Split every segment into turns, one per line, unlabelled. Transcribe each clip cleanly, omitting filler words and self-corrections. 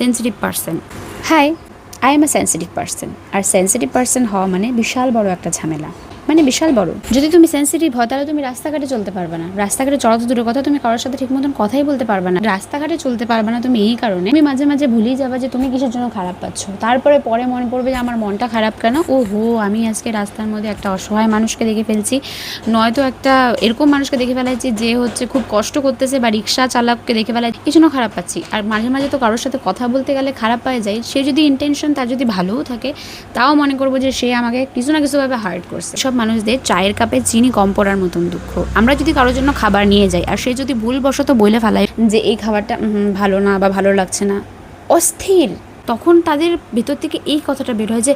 Sensitive person. Hi, I am a sensitive person. আর sensitive person হওয়া মানে বিশাল বড় একটা ঝামেলা, মানে বিশাল বড়। যদি তুমি সেন্সিটিভ হও তাহলে তুমি রাস্তাঘাটে চলতে পারবে না, রাস্তাঘাটে চলা তো দূরের কথা, তুমি কারোর সাথে ঠিক মতন কথাই বলতে পারবে না, রাস্তাঘাটে চলতে পারবে না তুমি এই কারণে তুমি মাঝে মাঝে ভুলেই যাবে যে তুমি কিসের জন্য খারাপ পাচ্ছ। তারপরে পরে মনে পড়বে যে আমার মনটা খারাপ কেন, ও হো আমি আজকে রাস্তার মধ্যে একটা অসহায় মানুষকে দেখে ফেলছি, নয়তো একটা এরকম মানুষকে দেখে ফেলাইছি যে হচ্ছে খুব কষ্ট করতেছে, বা রিক্সা চালককে দেখে ফেলাই, এই জন্য খারাপ পাচ্ছি। আর মাঝে মাঝে তো কারোর সাথে কথা বলতে গেলে খারাপ পাওয়া যায়, সে যদি ইন্টেনশন তার যদি ভালোও থাকে তাও মনে করবো যে সে আমাকে কিছু না কিছুভাবে হার্ট করছে। সব মানুষদের চায়ের কাপে চিনি কম পড়ার মতন দুঃখ। আমরা যদি কারোর জন্য খাবার নিয়ে যাই আর সে যদি ভুলবশত বলে ফেলায় যে এই খাবারটা ভালো না বা ভালো লাগছে না, অস্থির, তখন তাদের ভেতর থেকে এই কথাটা বের হয় যে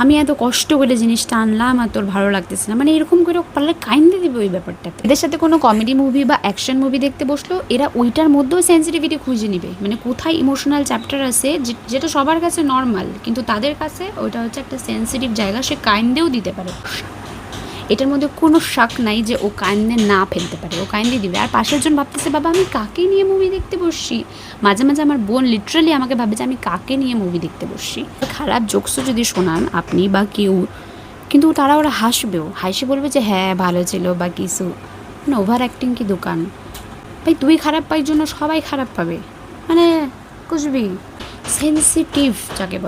আমি এত কষ্ট করে জিনিসটা আনলাম আর তোর ভালো লাগতেছে না, মানে এরকম করে পারলে কাইন্ডে দিবে ওই ব্যাপারটাতে। এদের সাথে কোনো কমেডি মুভি বা অ্যাকশন মুভি দেখতে বসলো এরা ওইটার মধ্যেও সেন্সিটিভিটি খুঁজে নিবে, মানে কোথায় ইমোশনাল চ্যাপ্টার আছে যেটা সবার কাছে নর্মাল কিন্তু তাদের কাছে ওইটা হচ্ছে একটা সেন্সিটিভ জায়গা, সে কাইন্ডেও দিতে পারে। এটার মধ্যে কোনো শাক নাই যে ও কাইন্দে না ফেলতে পারে, ও কাইন্দে দিবে। আর পাশের জন ভাবতেছে বাবা আমি কাকে নিয়ে মুভি দেখতে বসছি, মাঝে মাঝে আমার বোন লিটারালি আমাকে ভাবে যে আমি কাকে নিয়ে মুভি দেখতে বসছি। খারাপ জোকসও যদি শোনান আপনি বা কেউ, কিন্তু তারা ওরা হাসবেও, হাসি বলবে যে হ্যাঁ ভালো ছিল বা কিছু, মানে ওভার অ্যাক্টিং কি দোকান ভাই, তুই খারাপ পাই জন্য সবাই খারাপ পাবে, মানে কুছবি সেন্সিটিভ যাকে বলে।